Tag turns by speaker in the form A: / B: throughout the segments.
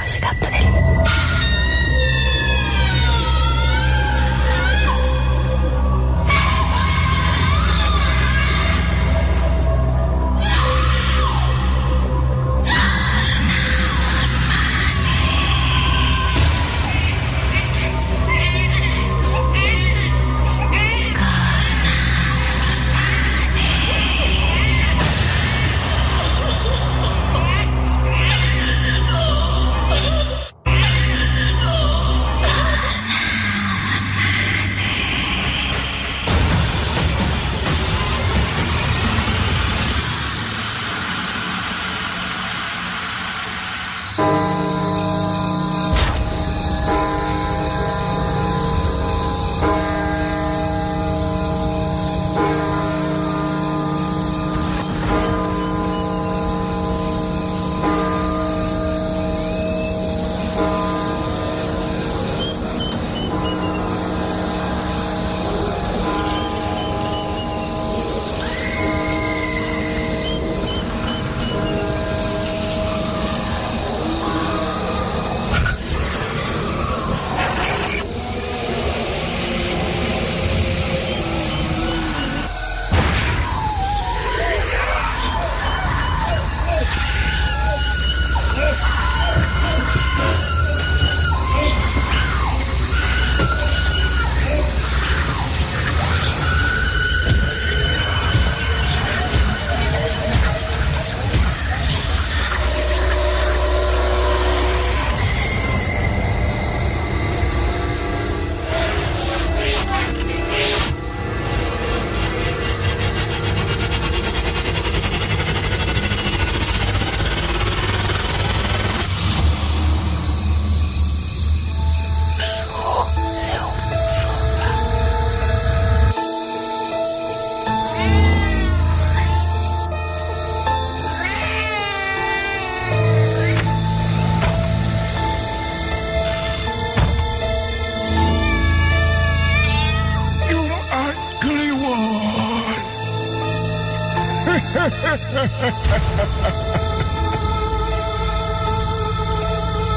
A: しかったです。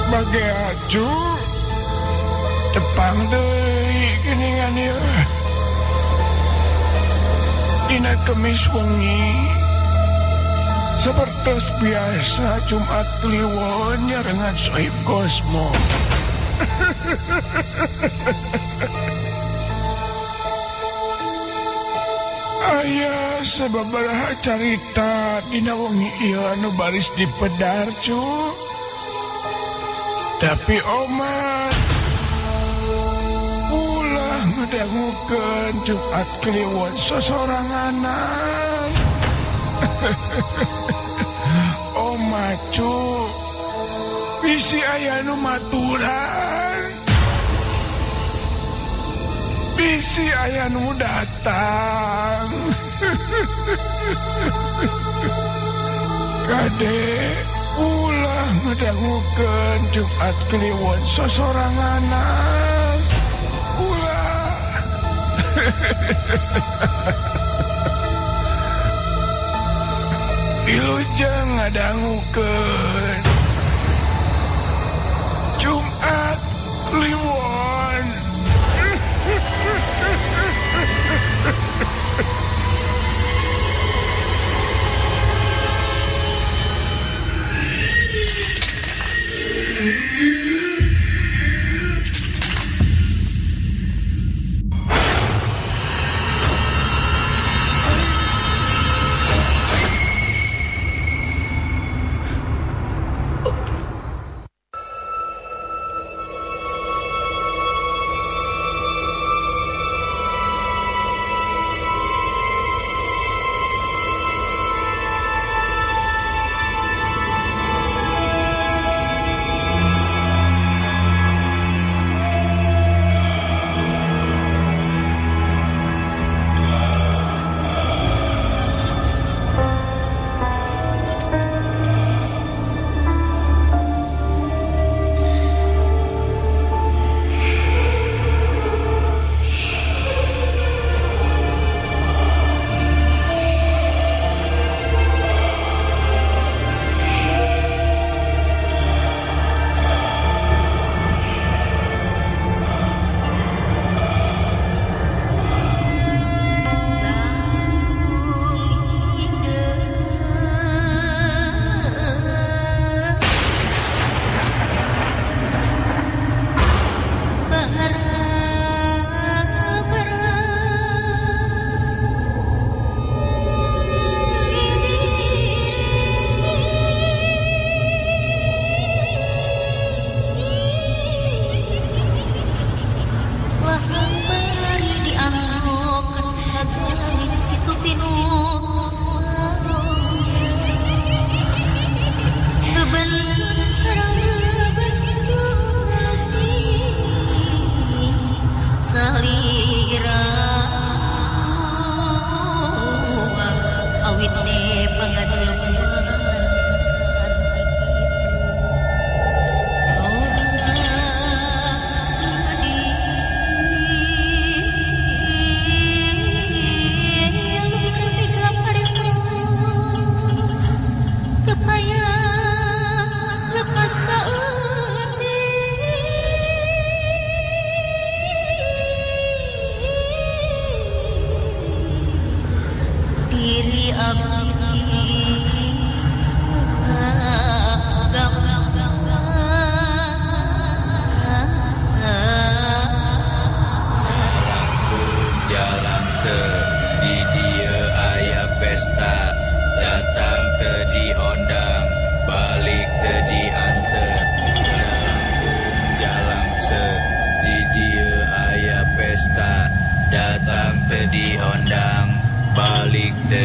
B: Bagai aju tepang deui geuningan ieu. Dina Kemis wengi sapertos biasa Jumat Kliwon nyarengan Sohib Kosmo. Aya sababaraha carita dina wengi ieu anu baris dipedar cu. Tapi Omat ulah ngedangukeun Jumat Kliwon sosoranganan. Omat cu bisi aya nu maturan, bisi aya nu datang. Kade ulah ngedangukeun Jumat Kliwon sosoranganan. Ulah. Wilujeng ngadangukeun Jumat Kliwon.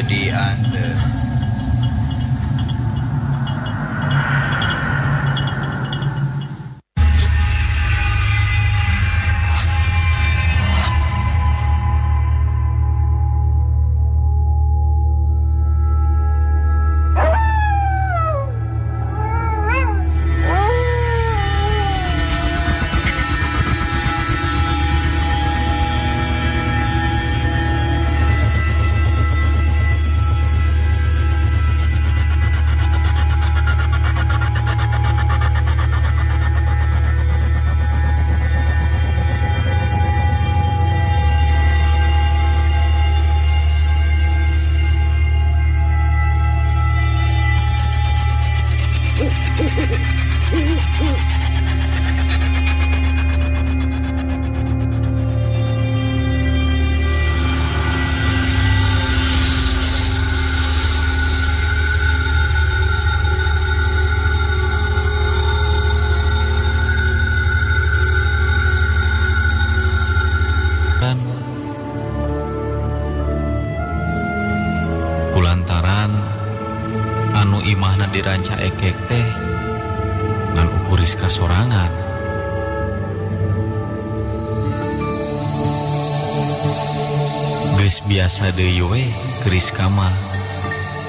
A: jadi ante.
C: Kulantaran anu imahna diranca ekek teh ngan ukuris kasorangan. Geus biasa deui we geuris kamar.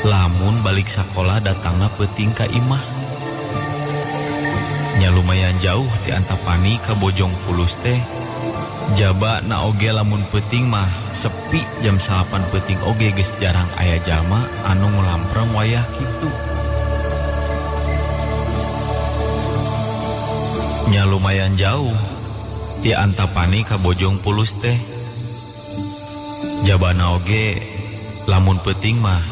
C: Lamun balik sakola datangna peuting ka imah. Nya lumayan jauh ti Antapani ka Bojongpulus teh. Jaba na oge lamun peuting mah sepi jam 8 peuting oge geus jarang aya jalma anu nglampreng wayah kitu. Nya lumayan jauh ti Antapani ka Bojongpulus teh. Jabana oge lamun peuting mah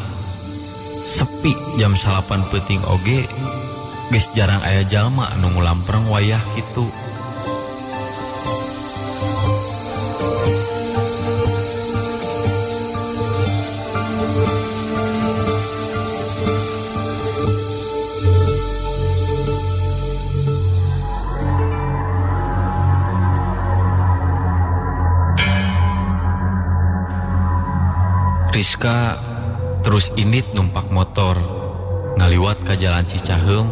C: sepi jam 8 peuting oge geus jarang aya jalma anu nglampreng wayah kitu. Rizka terus indit numpak motor ngaliwat ka jalan Cicaheum,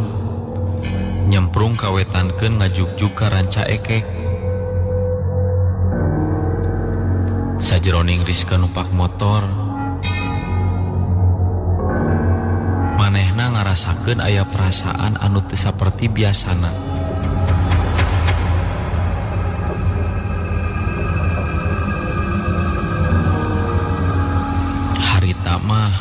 C: nyemprung kawetankeun ngajug-jug ka ranca ekek. Sajeroning Rizka numpak motor, manehna ngarasakeun aya perasaan anu teu saperti biasana. Harita mah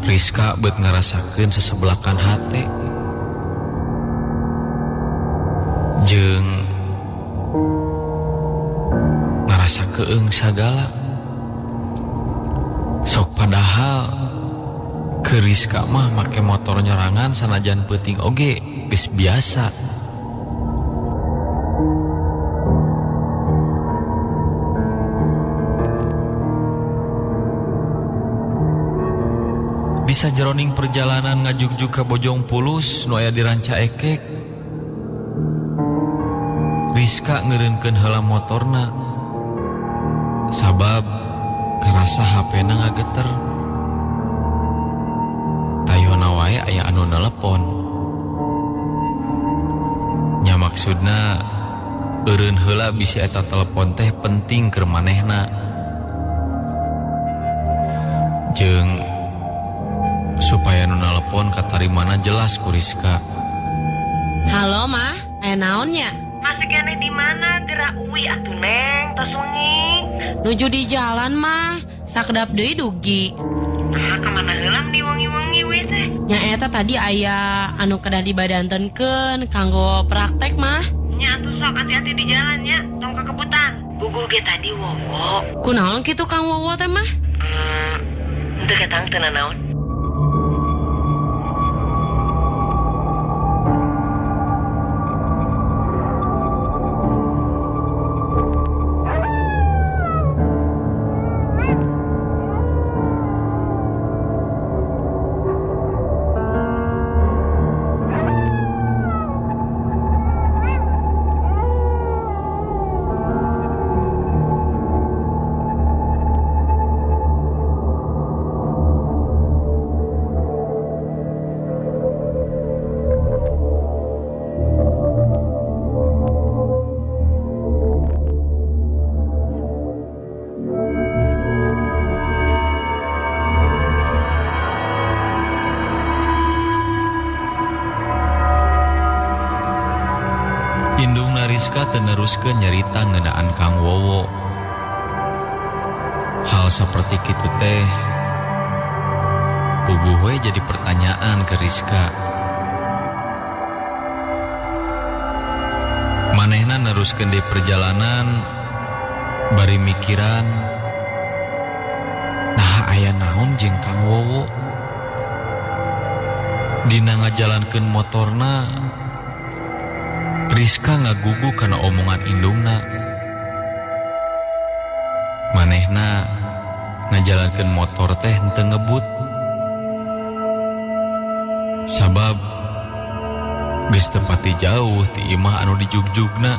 C: Rizka beut ngarasakeun sesebelakan hate jeung ngarasa keung sagala. Sok padahal ke Rizka mah make motor nyerangan sanajan peuting oge geus biasa. Di sajeroning perjalanan ngajug-jug ka Bojongpulus nu aya di ranca ekek, Rizka ngeureunkeun heula motorna sabab karasa HP-na ngageter. Tayona wae aya anu nelepon. Nya maksudna eureun heula bisi eta telepon teh penting keur manehna. Jeung supaya nu nelepon katarimana jelas ku Rizka.
D: Halo mah, aya naon nya?
E: Masih kene di mana? Gerak uwi atuh Neng, tos wengi.
D: Nuju di jalan mah, sakedap deui dugi.
E: Nah, kemana heulam di wengi-wengi we teh?
D: Nya eta tadi aya anu kedah dibadantenkeun kanggo praktek mah.
E: Nya atuh sok hati-hati di jalan nya, tong kekebutan. Gugul ge tadi wowo.
D: Kunaon kitu Kang Wowo teh mah?
E: Teu ketang teu nanaon.
C: Indungna Rizka teneruskeun nyarita ngeunaan Kang Wowo. Hal seperti kitu teh puguh we jadi pertanyaan ke Rizka. Manehna neruskeun di perjalanan bari mikiran, nah aya naon jeung Kang Wowo. Dina ngajalankeun motorna, Rizka ngagugu kana omongan indungna. Manehna ngajalankeun motor teh henteu ngebut. Sabab geus teu pati jauh ti imah anu dijugjugna.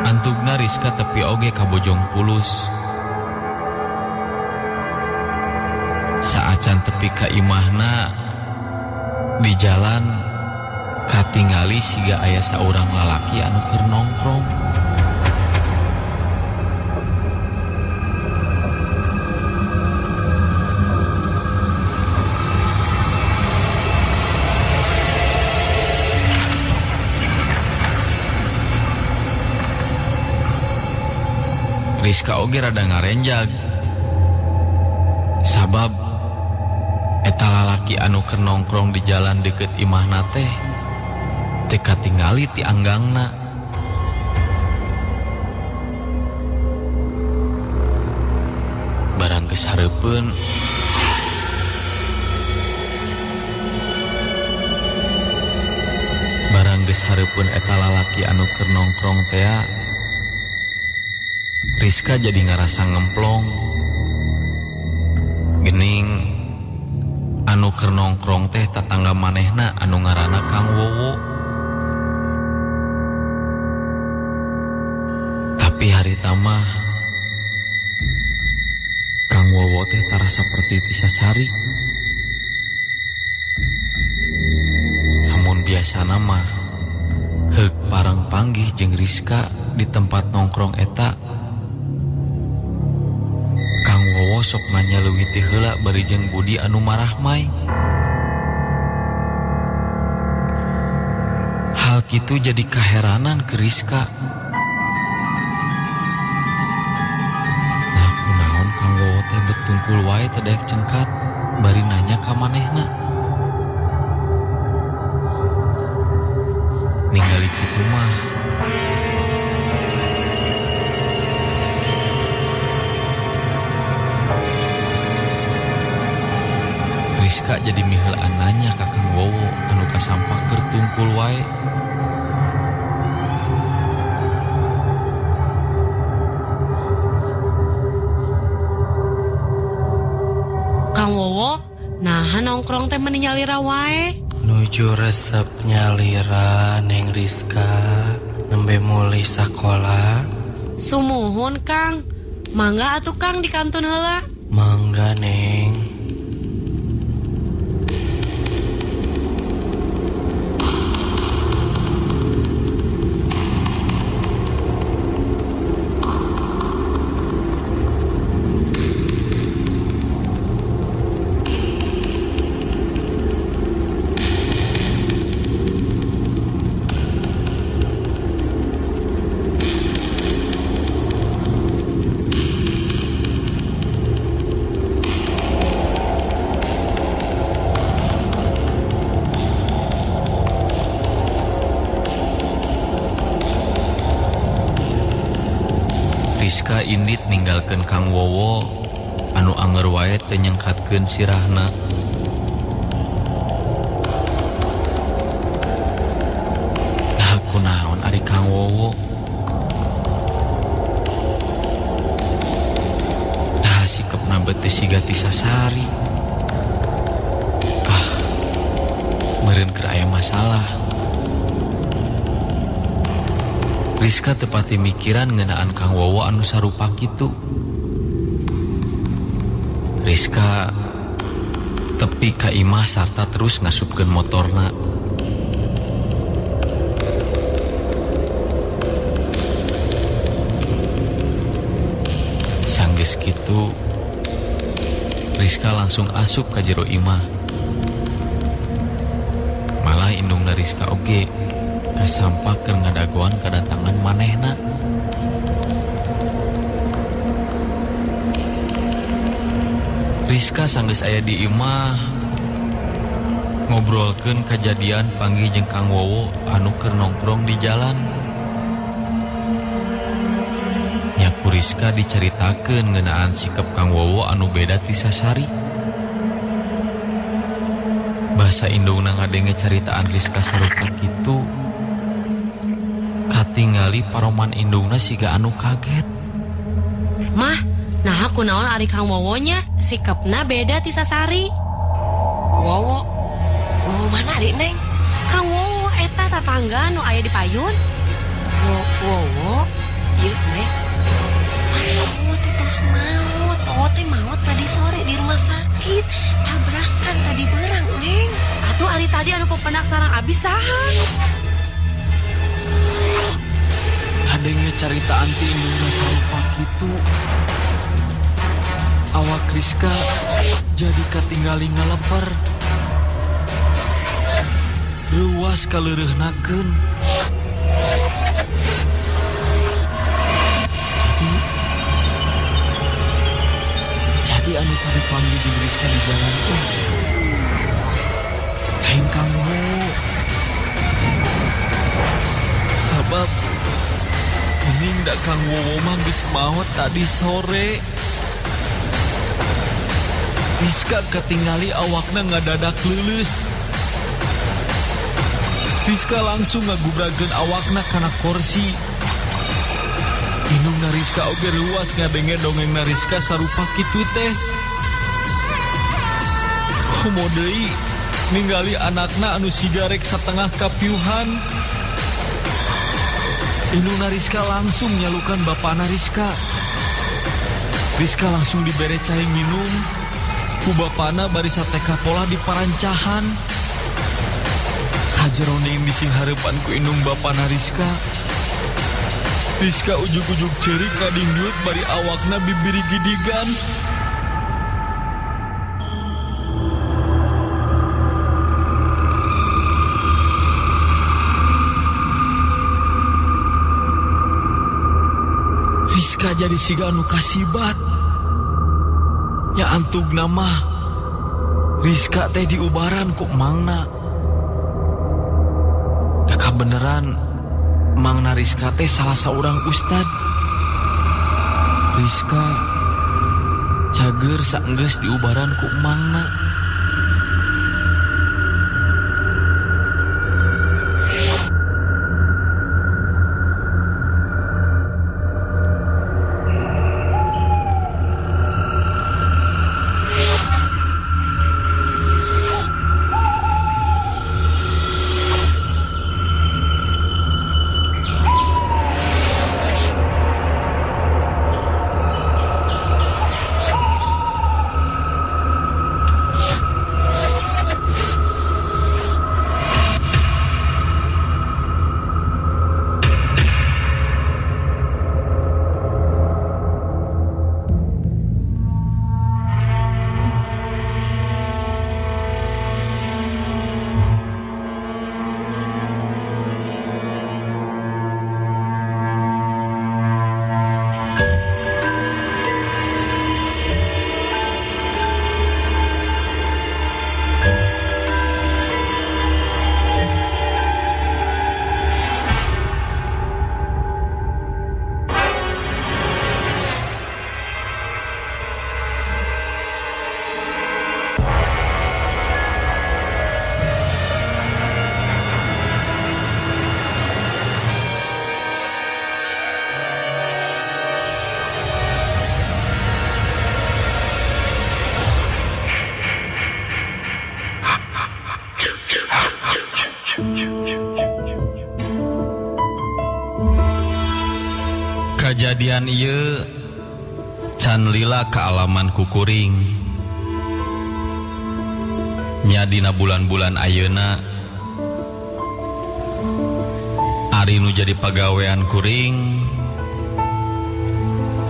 C: Antugna Rizka tepi oge ka Bojongpulus. Saacan tepi ka imahna, di jalan katingali siga aya saurang lalaki anu keur nongkrong. Rizka oge rada ngarenjag, sabab eta lalaki anu keur nongkrong di jalan deket imahna teh katingali ti anggangna. Barang geus hareupeun eta lalaki anu keur nongkrong teh Rizka jadi ngarasa ngemplong. Gening anu keur nongkrong teh tatangga manehna anu ngaranna Kang Wowo. Tapi harita mah Kang Wowo teh tara saperti disasari. Namun biasana mah heug parang panggih jeung Rizka di tempat nongkrong eta. Kang Wowo sok nanya leuwih ti heula bari jeung budi anu marah mai. Hal kitu jadi kaheranan ke Rizka. Nah kunaon Kang Wowo teh betungkul wae teu daek cengkat bari nanya ka manehna. Ningali kitu mah Rizka jadi miheulaan nanya ka Kang Wowo anu kasampah keur tungkul wae.
D: Kang Wowo, naha nongkrong teh meni nyalira wae?
A: Nuju resep nyalira Neng Rizka nembe mulih sakola.
D: Sumuhun Kang, mangga atuh Kang dikantun heula.
A: Mangga Neng.
C: Rizka indit ninggalkeun Kang Wowo anu anger wae teu nyengkatkeun sirahna. Nah kunaon ari Kang Wowo? Nah sikepna beuh teu siga ti sasari. Meureun keur aya masalah. Rizka tepati mikiran ngeunaan Kang Wowo anu sarupa kitu. Rizka tepi ka imah sarta terus ngasupkeun motorna. kitu Rizka langsung asup ka jero imah. Malah indungna Rizka oge kasampak keur ngadagoan kedatangan manehna. Rizka sanggeus aya di imah ngobrolkeun kejadian panggih jeung Kang Wowo anu keur nongkrong di jalan. Nyaku Rizka diceritakeun ngeunaan sikap Kang Wowo anu beda ti sasari. Bahasa indungna ngadenge caritaan Rizka sarupa kitu, katingali paroman indungna siga anu kaget.
D: Mah, nah kunaon ari Kang Wowonya sikapna beda ti sasari.
E: Wowo mana ari Neng?
D: Kang Wowo eta tatangga nu aya di payun.
E: Wowo ieu Neng. Wowo teh tos maot. Wowo teh maot tadi sore di rumah sakit. Tabrakan tadi berang Neng.
D: Atuh ari tadi anu pependak sareng abis saha?
C: Adenge caritaan ti indungna sarupa kitu. Awak Rizka jadi katinggali ngaleper. Ruas kaleureunnakeun. Jadi anu tadi panggil jeung Rizka di jalan teh lain Kang Wowo. Sabab geuning da Kang Wowo mah geus maot tadi sore. Rizka ketingali awakna ngadadak leuleus. Rizka langsung ngagubrageun awakna kana kursi. Indungna Rizka oge ruas ngadenge dongengna Rizka sarupa kitu teh. Komo deui ningali anakna anu sigarek satengah kapiuhan. Indungna Rizka langsung nyalukan bapana Rizka. Rizka langsung dibere cai minum. Ku bapana bari sateka pola di parancahan. Sajeroning bising hareupan ku indung bapana Rizka. Rizka ujug-ujug ceurik kadingdut bari awakna bibiri gidigan. Rizka jadi siga anu kasibat. Nya antugna mah Rizka teh diubaran ku mangna. Da kabeneran mangna Rizka teh salah seorang ustad. Rizka cager saenggeus diubaran ku mangna. Kejadian ieu can lila kaalaman kukuring. Nya dina bulan-bulan ayeuna ari nu jadi pagawean kuring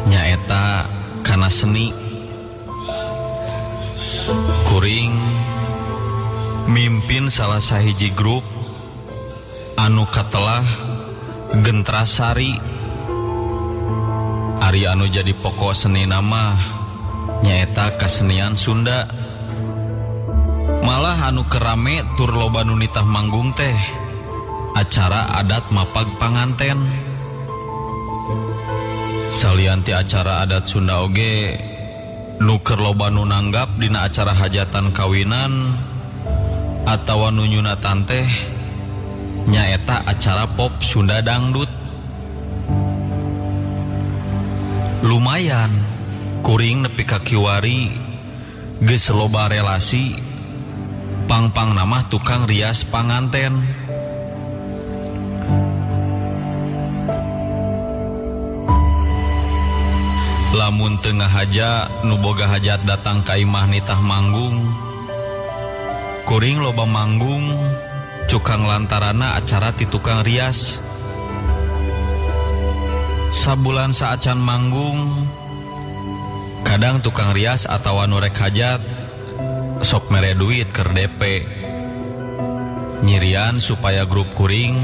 C: nyaeta kana kana seni. Kuring mimpin salah sahiji grup anu katelah Gentrasari. Ari anu jadi pokok seni nama nyaeta kasenian Sunda. Malah anu kerame tur loba nu nitah manggung teh acara adat mapag panganten. Salianti acara adat Sunda oge nu keur loba nu nanggap dina acara hajatan kawinan atawa nu nyunatan teh nyaeta acara pop Sunda dangdut. Lumayan kuring nepi ka kiwari geus loba relasi pang-pang nama tukang rias panganten. Lamun tengah haja nu boga hajat datang ka imah nitah manggung, kuring loba manggung cukang lantarana acara ti tukang rias. Sabulan saacan manggung, kadang tukang rias atawa nu rek hajat sok mere duit keur DP. Nyirian supaya grup kuring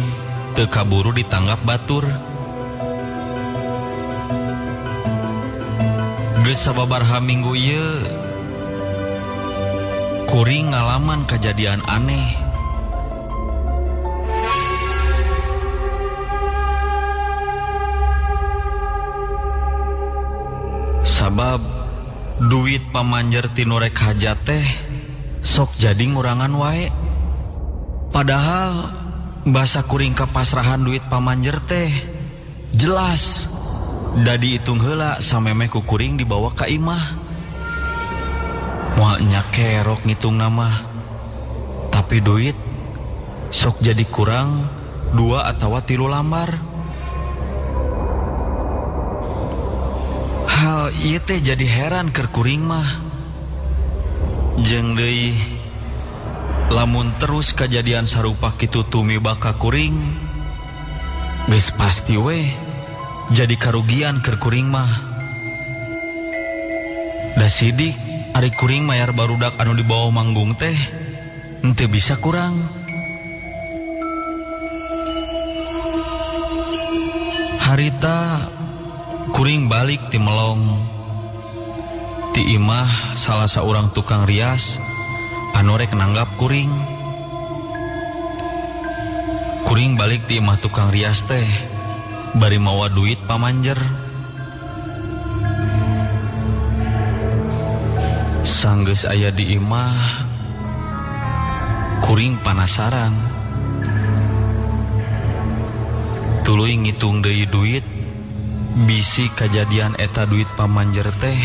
C: teu kaburu ditanggap batur. Geus sababaraha minggu ieu kuring ngalaman kejadian aneh. Sabab duit pamanjer tinu rek hajat teh sok jadi ngurangan wae. Padahal basa kuring kapasrahan duit pamanjer teh jelas da diitung heula sameme ku kuring dibawa ka imah. Moal nya kerok ngitung nama, tapi duit sok jadi kurang 2 atawa 3 lambar. Hal ieu teh jadi heran keur kuring mah. Jeung deui lamun terus kejadian sarupa kitu tumiba ka kuring, geus pasti we jadi karugian keur kuring mah. Da sidik ari kuring mayar barudak anu dibawa manggung teh henteu bisa kurang. Harita kuring balik ti melong ti imah salah saurang tukang rias anu rek nanggap kuring. Kuring balik ti imah tukang rias teh bari mawa duit pamanjer. Sanggeus aya di imah kuring panasaran. Tuluy ngitung deui duit, bisi kejadian eta duit pamanjer teh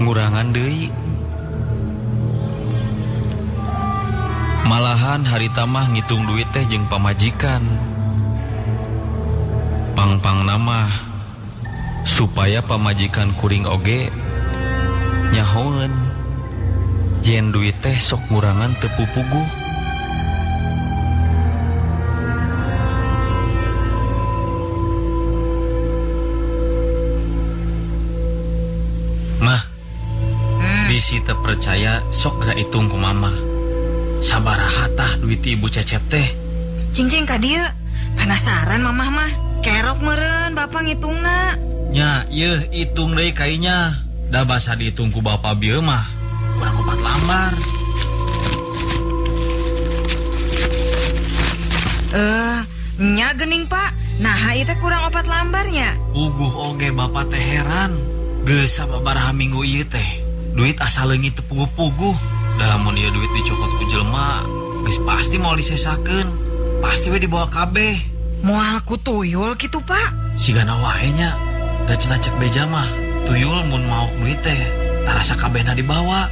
C: ngurangan deui. Malahan harita mah ngitung duit teh jeung pamajikan. Pang-pang nama supaya pamajikan kuring oge nyahoeun yen duit teh sok ngurangan teu pupuguh. Bisi teu percaya sok geura itung ku mama. Sabaraha tah duit ibu Cecep teh?
E: Cing ka dieu. Penasaran mamah mah. Kerok meureun bapak ngitungna.
C: Nya, yeuh itung deui kainya. Da basa diitung ku bapa bieu mah kurang 4 lambar.
E: Nya geuning Pak. Nah, ieu teh kurang 4 lambarnya.
C: Puguh oge bapa teh heran. Geus sababaraha minggu ieu teh duit asa leungit teu puguh-puguh. Da lamun ieu duit dicokot ku jelema, geus pasti moal disesakeun. Pasti we dibawa kabeh.
E: Moal ku tuyul kitu, Pak.
C: Sigana wae nya. Da cenah cek beja mah, tuyul mun maok duit teh tarasa kabehna dibawa.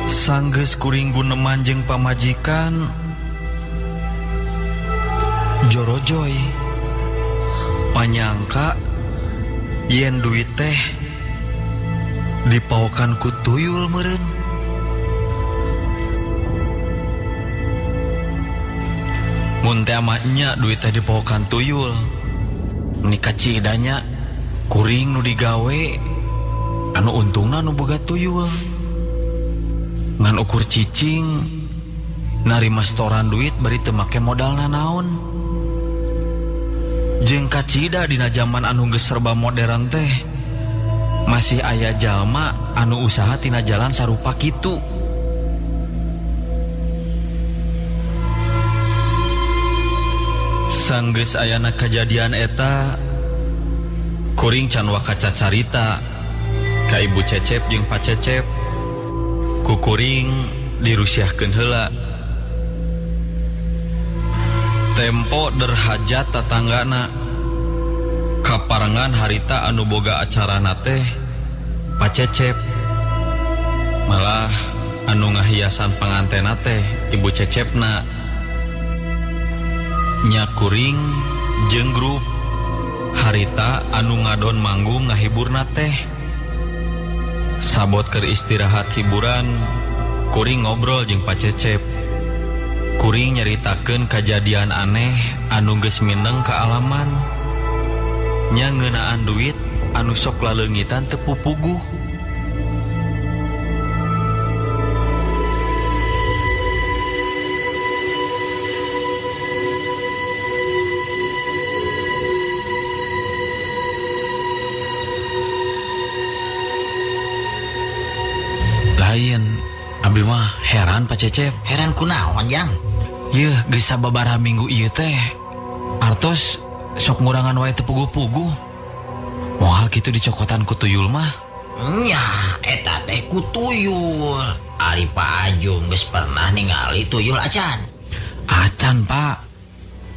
C: Sanggeus kuring guneman jeung pamajikan jorojoy panyangka yen duit teh dipaokan ku tuyul meureun. mun teh amanya duit teh dipohokan tuyul. Nikah cidanya kuring nu digawe anu untungna nu boga tuyul. Ngan ukur cicing narima setoran duit bari teu make modalna naon. Jeung kacida dina zaman anu geus serba modern teh masih aya jalma anu usaha tina jalan sarupa kitu. Sanggeus ayana kejadian eta kuring can wakaca carita ka Ibu Cecep jeung Pak Cecep. Ku kuring dirusiahkeun heula. Tempo derhajat tatanggana kaparengan harita anu boga acarana teh Pak Cecep. Malah anu ngahiasan pangantena teh Ibu Cecepna. Nya kuring jeung grup harita anu ngadon manggung ngahiburna teh. Sabot keur istirahat hiburan, kuring ngobrol jeung Pak Cecep. Kuring nyaritakeun kajadian aneh anu geus mineng ka alaman. Nya ngeunaan duit anu sok laleungitan teu pupuguh. Lain, abi mah heran Pak Cecep.
F: Heran kunaon, Jang?
C: Yeuh, geus sababaraha minggu ieu teh artos sok ngurangan wae teu puguh-puguh. Moal kitu dicokotan ku tuyul mah.
F: Nya, eta teh ku tuyul. Ari Pak Ajung geus pernah ningali tuyul acan.
C: Acan, Pak.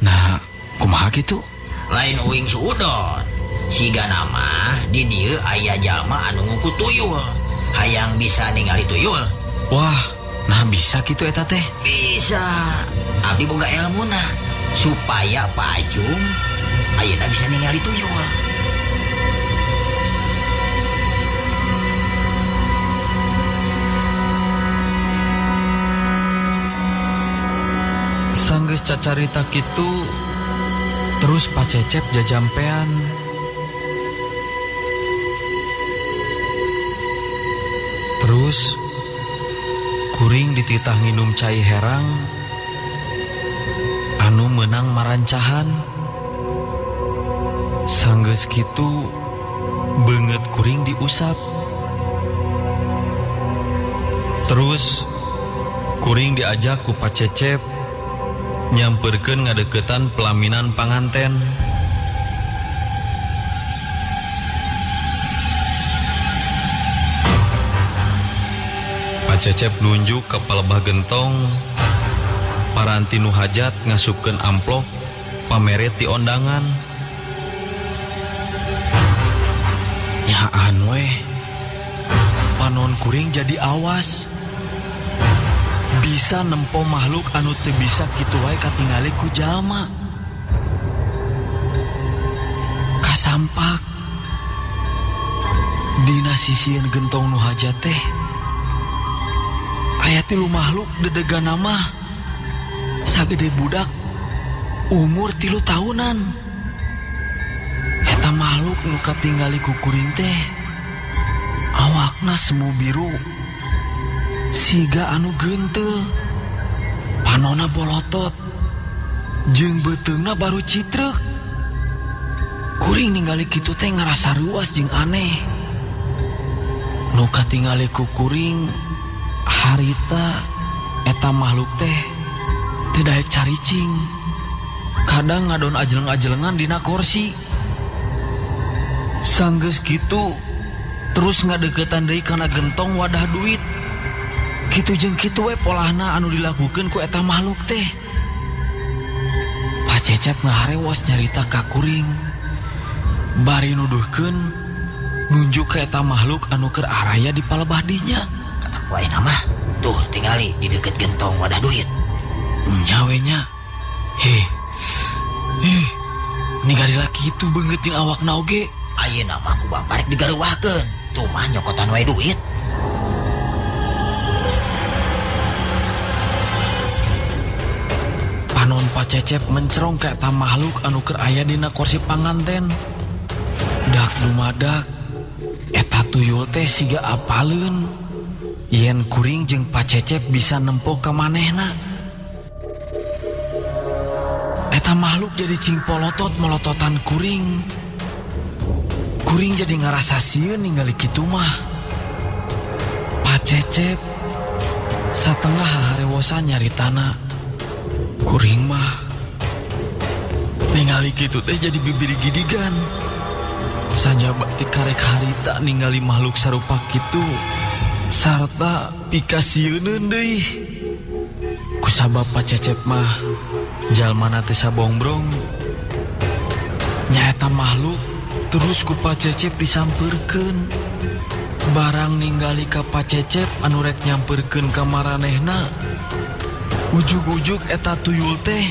C: Nah, kumaha kitu?
F: Lain uing suudon. Siga nama di dieu aya jalma anu nguku tuyul. Hayang bisa ningali tuyul.
C: Wah, nah bisa gitu eta teh.
F: Bisa. Abdi boga ilmuna supaya Pak Ajung ayeuna bisa ningali tuyul.
C: Sanggeus cacarita kitu terus Pak Cecep jajampean. Terus kuring dititah nginum cai herang anu menang marancahan. Sanggeus kitu beungeut kuring diusap. Terus kuring diajak ku Pak Cecep nyamperkeun ngadeukeutan pelaminan panganten. Cecep nunjuk ke palebah gentong paranti nu hajat ngasupkeun amplop pamere ti ondangan. Nyaan we panon kuring jadi awas bisa nempo makhluk anu teu bisa kitu wae katingali ku jalma. Kasampak dina sisieun gentong nu hajat teh aya 3 makhluk dedegan nama sagede budak umur 3 tahunan. Eta makhluk nu katingali ku kuring teh awakna semu biru siga anu genteul, panona bolotot jeung beuteungna baru citreuk. Kuring ningali kitu teh ngarasa ruas jeung aneh. Nu katingali ku kuring harita eta makhluk teh teu daek caricing. Kadang ngadon ajeleng-ajelengan dina kursi. Sanggeus kitu terus ngadeuketan deui kana gentong wadah duit. Kitu jeung kitu we polahna anu dilakukeun ku eta makhluk teh. Pak Cecep ngaharewos nyarita ka kuring. Bari nuduhkeun nunjuk ke eta makhluk anu keur araya di palebah dinya.
F: Wae nama tuh tingali di deket gentong wadah duit.
C: Nyawenya heh ningali laki itu beungeut jeung awakna oge.
F: Ayeuna mah ku baparek digareuwahkeun tuh mah nyokotan wae duit.
C: Panon naon Pak Cecep mencrong kayak eta makhluk anu keur aya dina kursi panganten. Dak dumadak eta tuyul teh siga apaleun yen kuring jeung Pak Cecep bisa nempo ka manehna. Eta makhluk jadi cing polotot melototan kuring. Kuring jadi ngarasa sieun ningali kitu mah. Pak Cecep satengah harewosan nyaritana. Kuring mah ningali kitu teh jadi bibiri gidigan. Sajaba ti karek harita ningali makhluk sarupa kitu sarta pikasieun deui. Kusabab Pak Cecep mah jalmana teh sabongbrong. Nyaeta makhluk terus ku Pak Cecep disampeurkeun. Barang ningali ka Pak Cecep anu rek nyampeurkeun ka maranehna. Ujug-ujug eta tuyul teh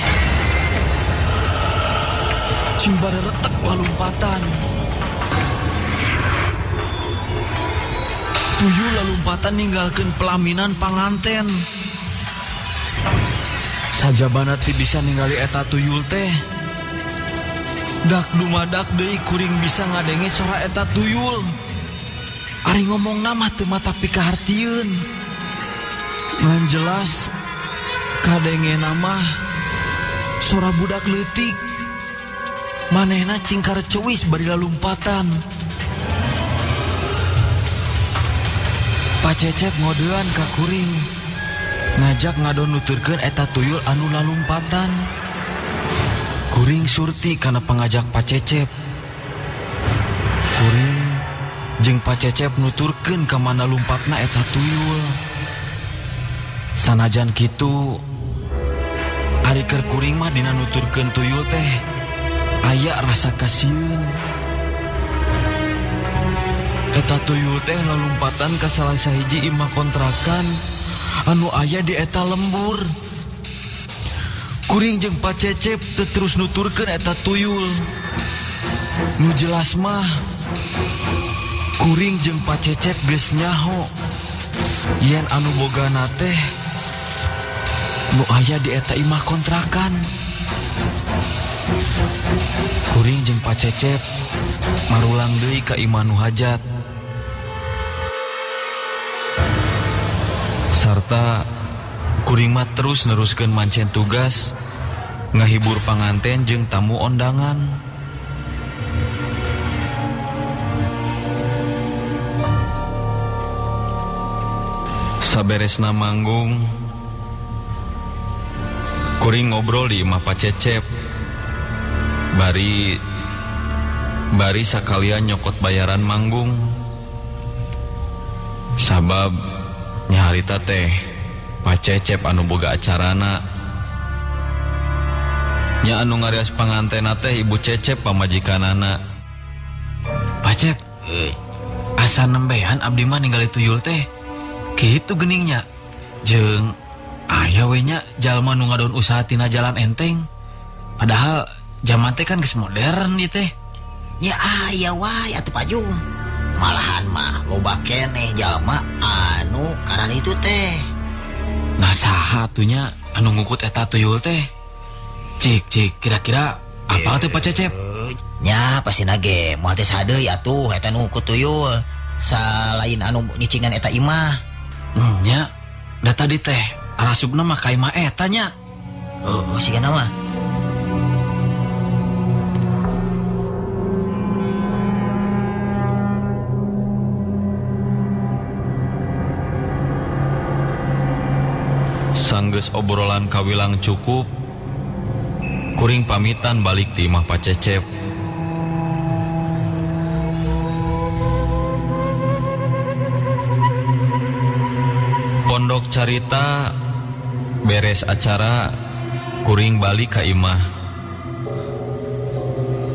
C: cing bareretek lalumpatan. Tuyul lalumpatan ninggalkeun pelaminan panganten. Sajabana ti bisa ningali eta tuyul teh. Dak dumadak deui kuring bisa ngadenge sora eta tuyul. Ari ngomong nama teu mata pikahartieun. Ngan jelas kadenge nama sora budak leutik. Manehna cing kareceus bari lalumpatan. Pak Cecep ngodean ka kuring, ngajak ngadon nuturkeun eta tuyul anu lalumpatan. Kuring surti kana pangajak Pak Cecep. Kuring jeung Pak Cecep nuturkeun ka mana lumpatna eta tuyul. Sanajan kitu, ari keur kuring mah dina nuturkeun tuyul teh aya rasa kasieun. Eta tuyul teh lalumpatan ka salah sahiji imah kontrakan anu aya di eta lembur. Kuring jeung Pak Cecep teu terus nuturkeun eta tuyul. Nu jelas mah kuring jeung Pak Cecep geus nyaho yen anu bogana teh nu aya di eta imah kontrakan. Kuring jeung Pak Cecep marulang deui ka imah nu hajat. Sarta kuring mah terus neruskeun mancen tugas ngahibur panganten jeung tamu ondangan. Saberesna manggung, kuring ngobrol di imah Pak Cecep. Bari sakalian nyokot bayaran manggung. Sabab nyaharita teh Pak Cecep anu boga acarana. Nya anu ngarias pangantena teh Ibu Cecep pamajikanana. Pak Cep, asa nembean abdi mah ningali tuyul teh kitu geningnya. Jeung aya we nya jalma nu ngadon usaha tina jalan enteng. Padahal zaman teh kan geus modern ieu teh.
F: Ya aya wae atuh Pak Jung. Malahan mah loba keneh jalma anu karana itu teh.
C: Nah saha atunya anu ngukut eta tuyul teh? Cik kira-kira apa teh Pak Cecep?
F: Nya pasina ge moal teh sadeui atuh eta nu ngukut tuyul. Salain anu nyicingan eta imah.
C: Nya da tadi teh arasupna mah ka imah eta nya.
F: Oh sigana mah.
C: Sanggeus obrolan kawilang cukup, kuring pamitan balik ti imah Pak Cecep. Pondok carita beres acara, kuring balik ka imah.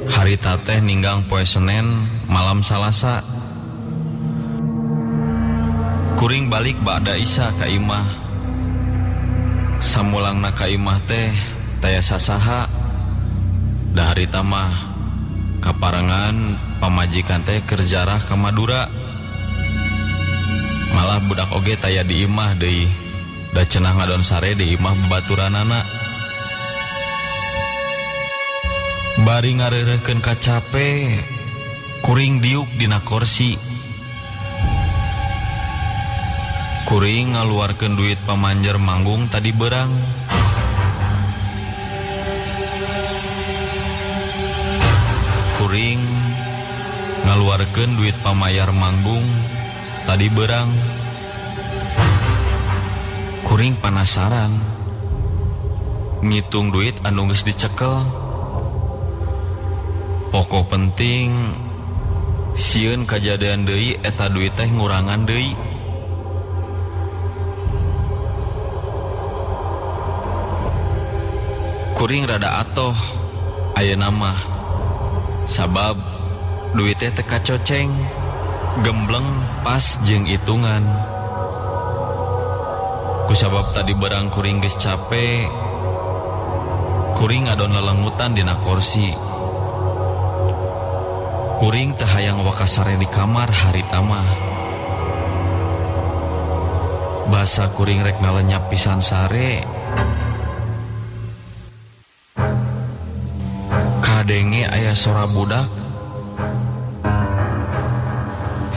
C: Harita teh ninggang poe Senen malam Salasa. Kuring balik ba'da Isya ka imah. Samulangna ka imah teh taya sasaha. Da harita mah kaparengan pamajikan teh keur jarah ka Madura. Malah budak oge taya di imah deui. Da cenah ngadon sare di imah babaturanana. Bari ngareurekeun kacape, kuring diuk dina kursi. Kuring ngaluarkeun duit pamanjer manggung tadi berang. Kuring ngaluarkeun duit pamayar manggung tadi berang. Kuring penasaran ngitung duit anu geus dicekel. Pokok penting sieun kajadian deui eta duit teh ngurangan deui. Kuring rada atoh ayeuna mah sabab duit teh teu kacoceng, gembleng pas jeung itungan. Kusabab tadi berang kuring geus capek, kuring ngadon lelengutan dina kursi. Kuring teu hayang wakasare di kamar harita mah. Basa kuring rek ngalenyap pisan sare. Kadenge aya sora budak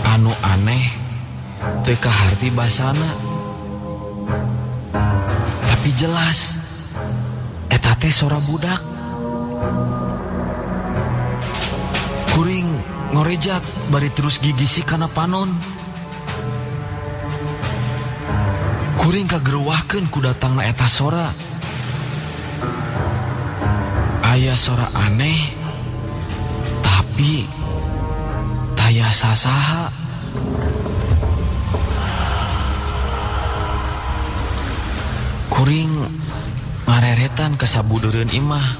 C: anu aneh teu kaharti basana. Tapi jelas eta teh sora budak. Kuring ngorejat bari terus gigisi kana panon. Kuring kagerwahkeun ku datangna eta sora. Aya sora aneh tapi taya sasaha. Kuring ngareretan ka sabudeureun imah,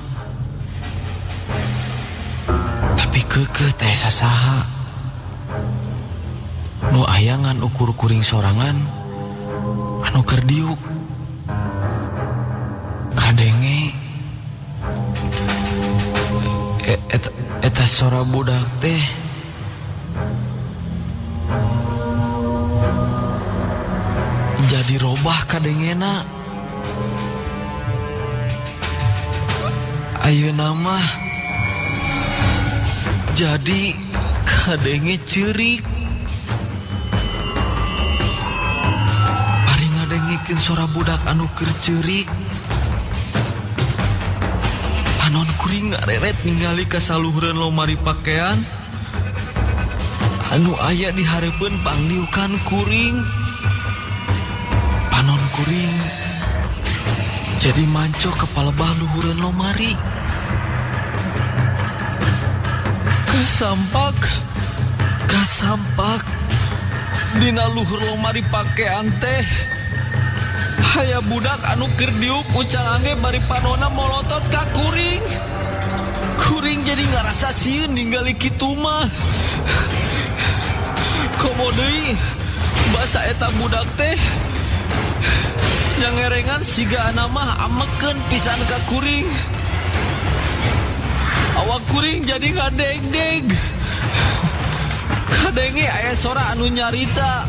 C: tapi keukeuh teh sasaha. Nu ayangan ukur kuring sorangan anu keur diuk. Kadenge eta sora budak teh jadi robah kadengena. Ayeuna mah jadi kadenge ceurik. Ari ngadengikeun sora budak anu keur ceurik, panon kuring ngareret ningali ka saluhureun lomari pakaian anu aya di hareupeun pangliukan kuring. Panon kuring jadi manco kepala bah luhureun lomari. Kasampak dina luhur lomari pakaian teh haya budak anu keur diuk ucang angge bari panona molotot ka kuring. Kuring jadi ngarasa sieun ningali kitu mah. Komo deui basa eta budak teh nyangerengan siga mah amekeun pisan ka kuring. Awak kuring jadi ngadeg-deg. Kadenge aya sora anu nyarita.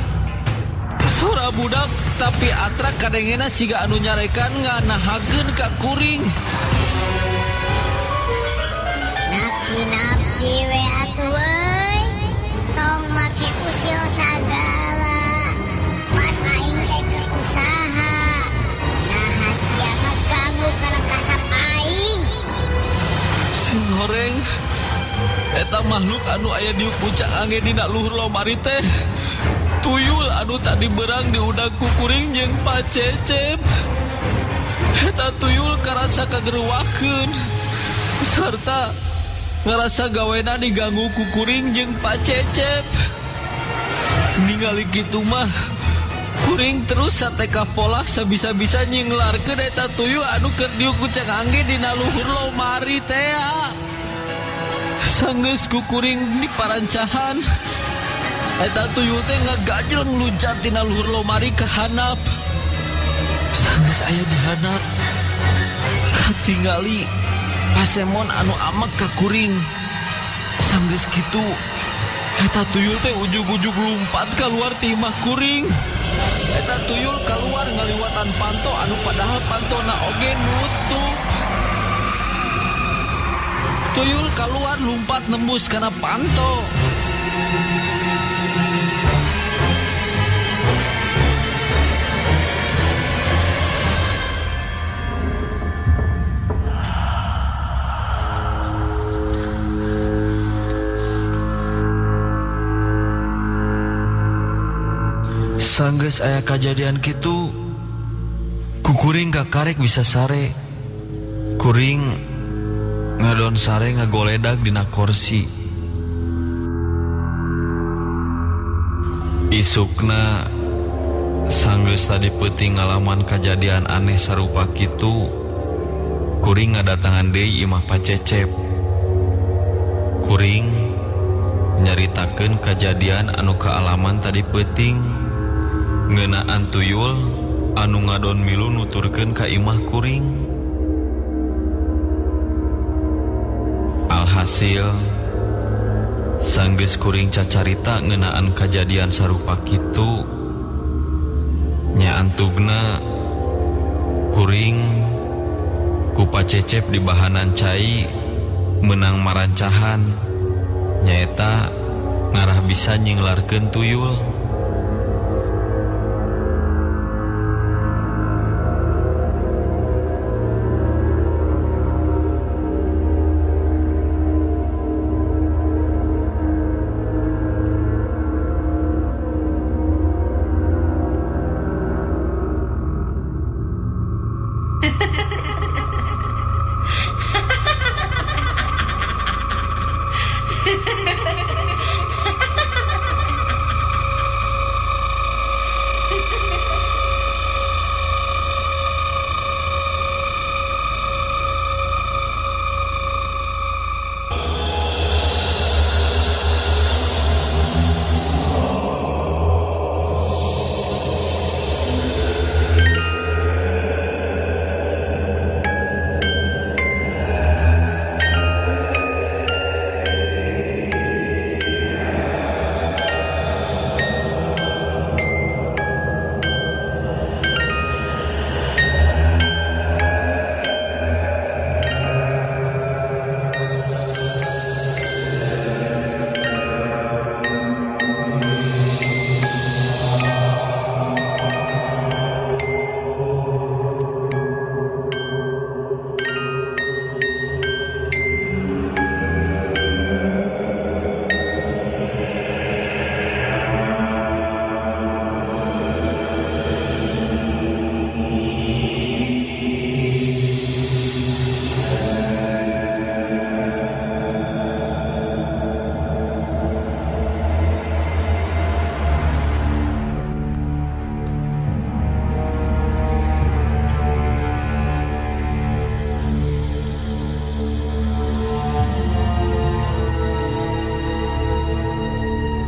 C: Sora budak tapi atrak kadengena siga anu nyarekan nganahakeun ka kuring.
G: Napsi we atuh euy. Tong make usil sagala. Pan aing teh usaha. Nah sia ngaganggu kana kasar aing.
C: Sing horeng eta makhluk anu aya di puncak angge dina luhur lomari teh tuyul anu tadi berang diudag ku kuring jeung Pak Cecep. Eta tuyul karasa kagerwahkeun sarta ngarasa gawena diganggu ku kuring jeung Pak Cecep. Ningali kitu mah kuring terus sateka pola sabisa-bisa nyinglarkeun eta tuyul anu keur diuk kucang angge dina luhur lomari teh. Sanggeus ku kuring di parancahan eta tuyul teh ngagajel ngluncat tina luhur lomari ka handap. Sanggeus aya di handap katingali pasemon anu amek ka kuring. Sanggeus kitu eta tuyul teh ujug-ujug lumpat keluar ti imah kuring. Eta tuyul keluar ngaliwatan panto anu padahal pantona oge nutup. Tuyul keluar lumpat nembus kana panto. Sanggeus aya kajadian kitu, kukuring kakarek bisa sare. Kuring ngadon sare ngagoledag dina kursi. Isukna sanggeus tadi peuting ngalaman kajadian aneh sarupa kitu, kuring ngadatangan deui imah Pacecep. Kuring nyaritakeun kajadian anu kaalaman tadi peuting ngeunaan tuyul anu ngadon milu nuturkeun ka imah kuring. Alhasil sanggeus kuring cacarita ngeunaan kajadian sarupa kitu, nya antugna kuring ku Pacecep di bahanan cai menang marancahan, nyaeta ngarah bisa nyinglarkeun tuyul.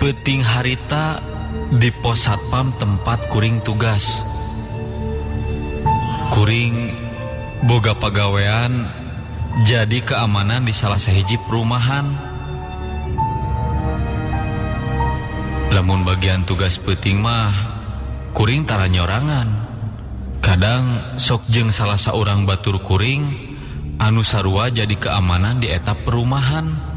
C: Peuting harita di pos satpam tempat kuring tugas. Kuring boga pagawean jadi keamanan di salah sahiji perumahan. Lamun bagian tugas peuting mah kuring tara nyorangan. Kadang sok jeung salah saurang batur kuring anu sarua jadi keamanan di eta perumahan.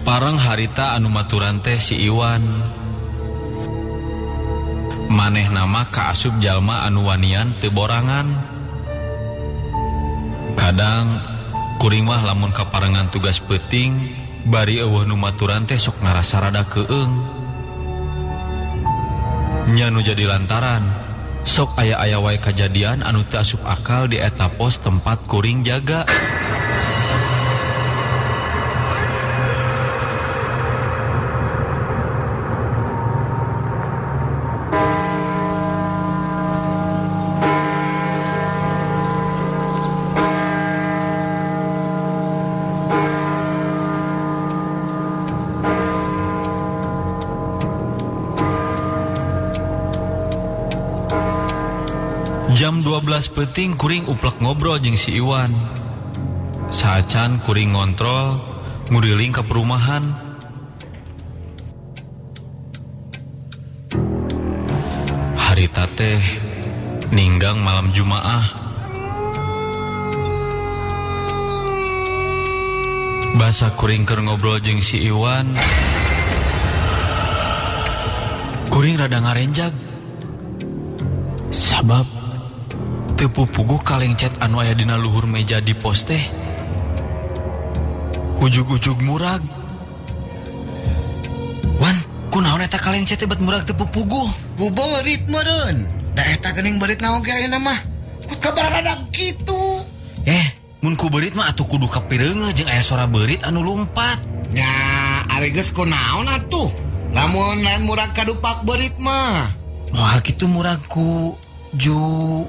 C: Parang harita anu maturan teh si Iwan. Maneh nama kaasup jalma anu wanian teu borangan. Kadang kuring mah lamun kaparengan tugas peuting bari eueuh nu maturan teh sok ngarasa rada keueung. Nya nu jadi lantaran sok aya-aya wae kajadian anu teu asup akal di eta pos tempat kuring jaga. Jam 12 peuting kuring uplek ngobrol jeung si Iwan. Saacan kuring ngontrol nguriling ke perumahan. Harita teh ninggang malam Jumaah. Basa kuring keur ngobrol jeung si Iwan. Kuring rada ngarenjag. Sabab teu pupuguh kalengcet anu aya dina luhur meja di pos teh. Ujug-ujug murag. Wan, kunaon eta kalengcet teh bet murag teu pupuguh?
H: Ku beurit meureun. Da eta geuning beurit naon ge ayeuna mah? Ku kabarada kitu.
C: Mun ku beurit mah atuh kudu kapireungeun jeung aya sora beurit anu lumpat.
H: Nya, ari geus kunaon atuh? Lamun lain murag kadupak beurit mah.
C: Moal kitu murag ku Ju.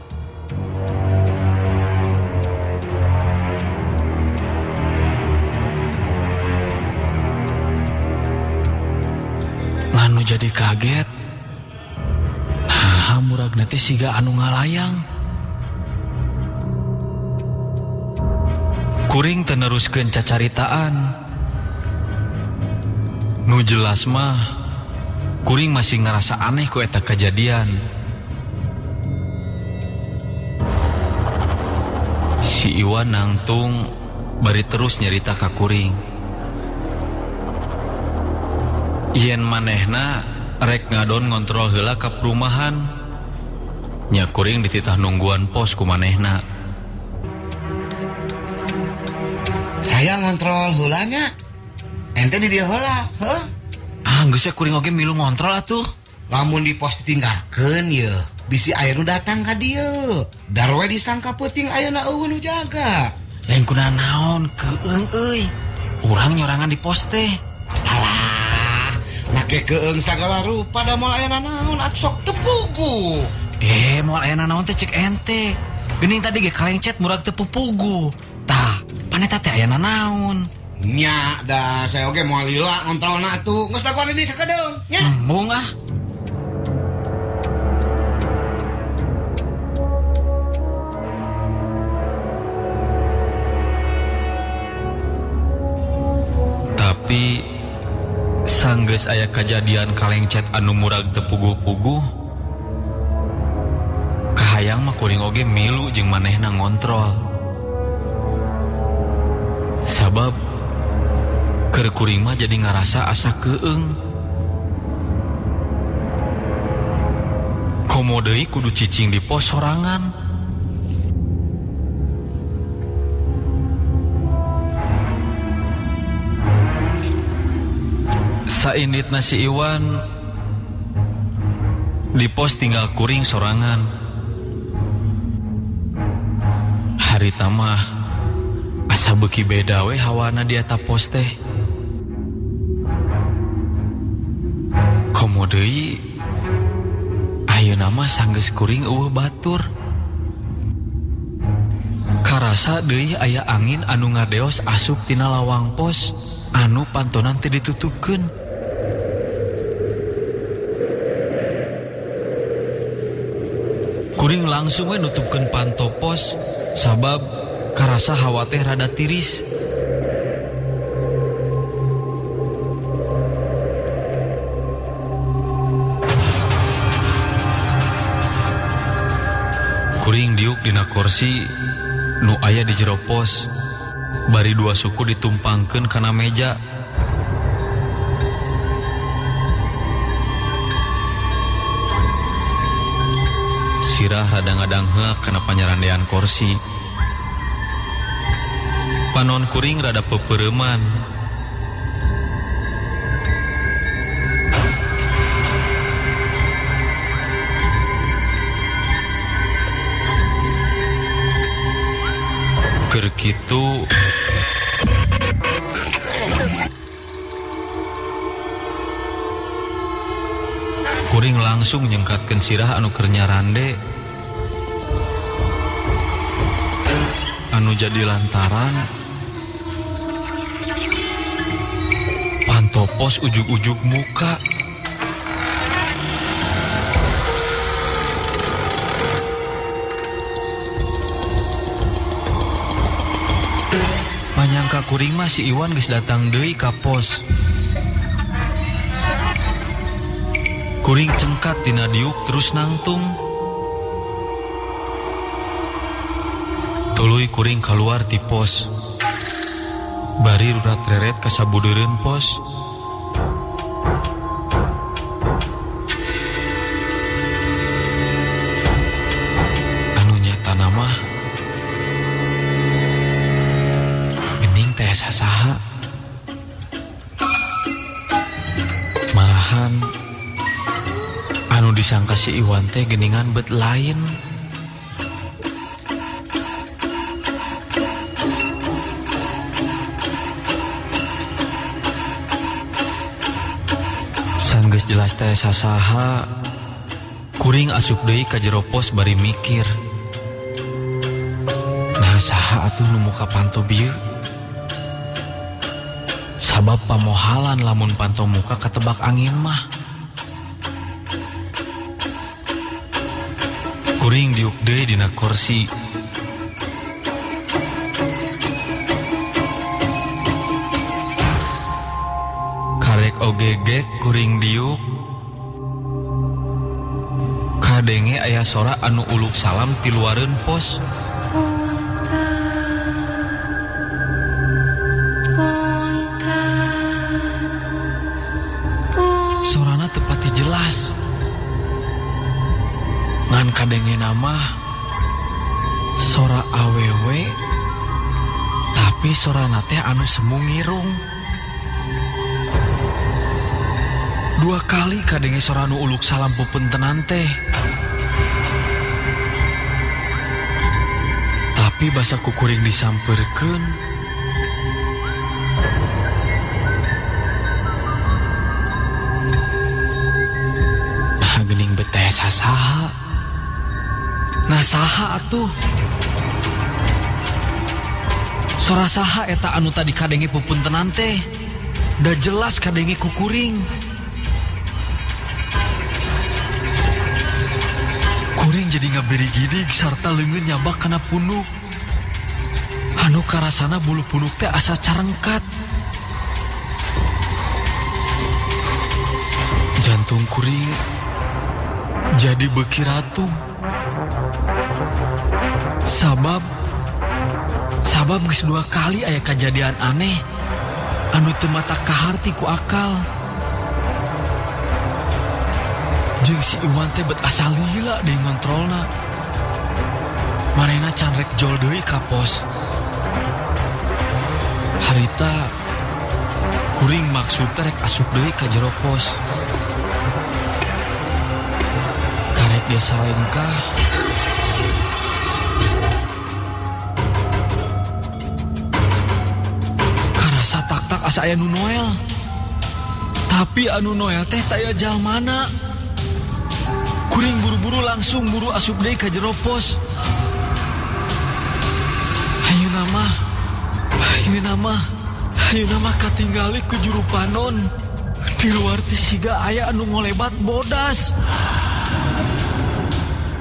C: Nganu jadi kaget. Nah, murag nanti siga anu ngalayang. Kuring teneruskeun cacaritaan. Nu jelas mah kuring masih ngerasa aneh ku eta kejadian. Si Iwan nangtung bari terus nyerita ka kuring. Yen manehna rek ngadon ngontrol heula ka perumahan. Nya kuring dititah nungguan pos ku manehna.
H: Saya ngontrol heulanya. Ente di dieu heula, heuh?
C: Geus ya kuring oge milu ngontrol atuh.
H: Lamun di pos ditinggalkeun ye, bisi aya nu datang ka dieu. Darwe disangka peuting ayeuna eueuh nu jaga.
C: Lain kuna naon keung euy. Urang nyorangan di pos teh.
H: Alah, make keung sagala rupa da moal ayeuna naon atuh sok teu puguh.
C: Moal ayeuna naon teh cek ente. Geuning tadi ge kalengcet murag teu pupuguh. Tah, paneta teh ayeuna naon?
H: Nya, da saya oge moal lila ngontrolna atuh. Geus daguan di sakedeung, nya.
C: Embung ah. Tapi sanggeus aya kejadian kalengcet anu murag teu puguh-puguh. Kahayang mah kuring oge milu jeung manehna ngontrol. Sabab keur kuring mah jadi ngarasa asa keung. Komo deui kudu cicing di pos sorangan. Sainditna si Iwan di pos tinggal kuring sorangan. Harita mah asa beuki beda we hawana di eta pos teh. Komo deui ayeuna mah sanggeus kuring eueuh batur. Karasa deui aya angin anu ngadeos asup tina lawang pos anu pantonan teu ditutupkeun. Kuring langsung we nutupkeun panto pos sabab karasa hawa teh rada tiris. Kuring diuk dina kursi nu aya di jero pos. Bari dua suku ditumpangkeun kana meja. Sirah rada ngadangheuk kana panyarandean kursi. Panon kuring rada pepeureman. Keur kitu kuring langsung nyengkatkeun sirah anu keur nyarande. Anu jadi lantaran panto pos ujug-ujug muka. Panyangka kuring mah si Iwan geus datang deui ka pos. Kuring cengkat tina diuk terus nangtung. Tuluy kuring keluar ti pos. Bari rurat reret ka sabudeureun pos. Anu nyata nama gening teh sasaha. Malahan anu disangka si Iwan teh geningan bet lain. Sanggeus jelas teh sasaha, kuring asup deui ka jero pos bari mikir. Nah saha atuh nu muka panto bieu? Sabab pamohalan lamun panto muka katebak angin mah. Kuring diuk deui dina kursi. Karek ogegek kuring diuk. Kadenge aya sora anu uluk salam ti luareun pos. Sorana tepati jelas. Ngan kadenge nama sora awewe, tapi sorana teh anu semu ngirung. Dua kali kadenge sora anu uluk salam pupuntenan teh. Tapi basa kukuring disampeurkeun. Nah gening beteh sasaha. Nah saha atuh? Sora saha eta anu tadi kadenge pupuntenan teh? Da jelas kadenge kukuring. Kuring jadi ngabiri-gidig sarta leungeun nyabak kana punuk. Anu karasana bulu punuk teh asa carengkat. Jantung kuring jadi beuki ratu. Sabab geus dua kali aya kejadian aneh anu teu mata kaharti ku akal. Jeung si Iwan teh bet asa lila deui ngontrolna. Manehna can rek jol deui ka pos. Harita kuring maksud teh rek asup deui ka jero pos. Karek dia salengkah. Karasa tak-tak asa aya nu Noel. Tapi anu Noel teh taya jalmana. Kuring buru-buru langsung buru asup deui ka jero pos. Ayeuna mah katinggali ku juru panon. Di luar teh siga aya anu ngolebat bodas.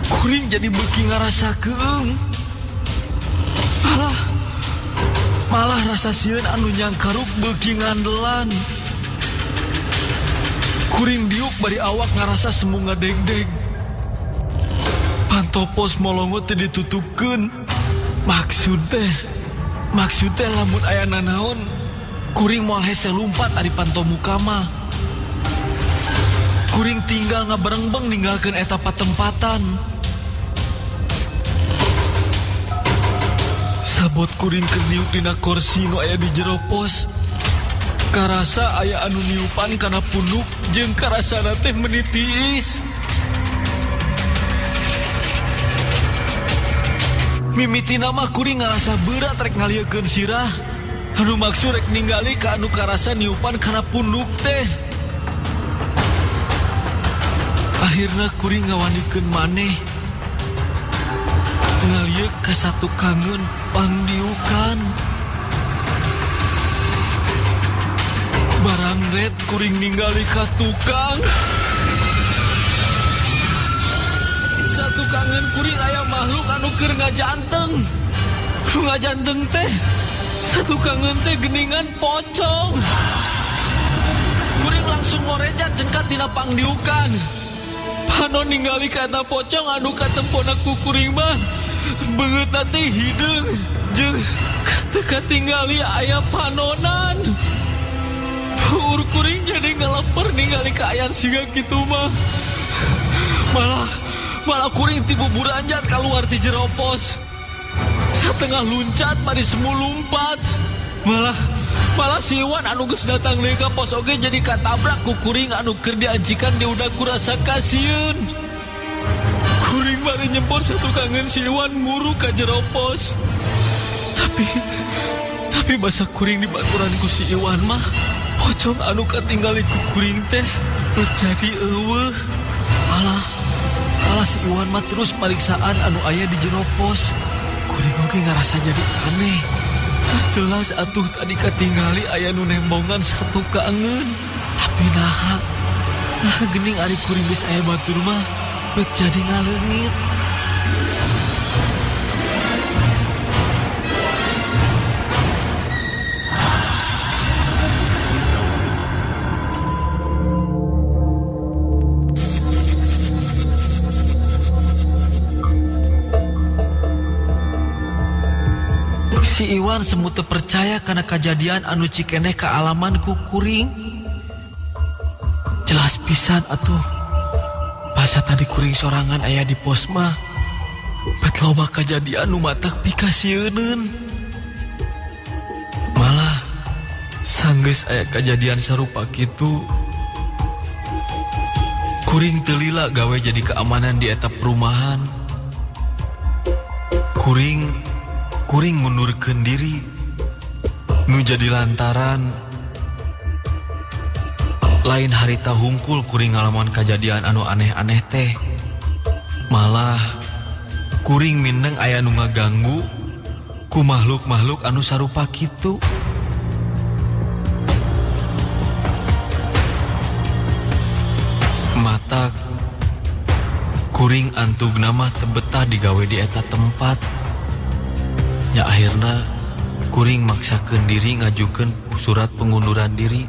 C: Kuring jadi beuki ngarasakeun. Malah rasa sieun anu nyangkaruk beuki ngandelan. Kuring diuk bari awak ngarasa semu ngadeg-deg. Panto pos molongo teh ditutupkeun. Maksud teh lamun aya nanaon, kuring moal hese lumpat ari panto muka mah. Kuring tinggal ngaberengbeng ninggalkeun eta patempatan. Sabot kuring keur niup dina kursi nu aya di jero pos. Karasa aya anu niupan kana punuk jeung karasana teh menitiis. Mimitina mah kuring ngarasa berat rek ngaliekeun sirah. Anu maksud rek ningali ka anu karasa niupan kana punuk teh. Akhirna kuring ngawanikeun maneh. Ngalieuk ka satu kangen pangdiukan. Barang red kuring ningali ka tukang. Satu kangen kuring aya makhluk anu keur ngajanteng. Nu ngajanteng teh satu kangen teh geningan pocong. Kuring langsung ngoreja cengkat dina pangdiukan. Panon ningali ka eta pocong anu katempona ku kuring mah beungeutna teh hideung jeung teka tinggali aya panonan. Pur kuring jadi ngeleper ningali keayaan siga gitu mah. Malah kuring tibu buranjat keluar di jero pos. Setengah luncat mari semu lumpat. Malah si Iwan anu geus datang deui ka pos oge jadi katabrak ku kuring anu keur diajikan di udah kurasa kasieun. Kuring mari nyempor satu kangen si Iwan muru ka jero pos. Tapi basa kuring di baturan ku si Iwan mah pocong anu katinggali ku kuring teh jadi eueuh. Malah si Iwan mah terus pariksaan anu aya di jero pos. Kuring oge ngarasa jadi aneh. Jelas atuh tadi katinggali aya nu nembongan satu kangen. Tapi nah geuning ari kuring geus aya batur mah bet jadi ngaleungit. Si Iwan semu teu percaya karena kejadian anu cikeneh kaalaman ku kuring. Jelas pisan atuh. Basa tadi kuring sorangan aya di pos mah. Bet loba kejadian nu matak pikasieun. Malah sanggeus aya kejadian sarupa kitu. Kuring teu lila gawe jadi keamanan di eta perumahan. Kuring mundurkeun diri nu jadi lantaran lain harita hungkul kuring ngalaman kejadian anu aneh-aneh teh. Malah kuring mindeng aya nu ngaganggu ku makhluk-makhluk anu sarupa kitu. Matak kuring antugna mah teu betah digawe di eta tempat. Ya akhirna kuring maksakeun diri ngajukeun surat pengunduran diri.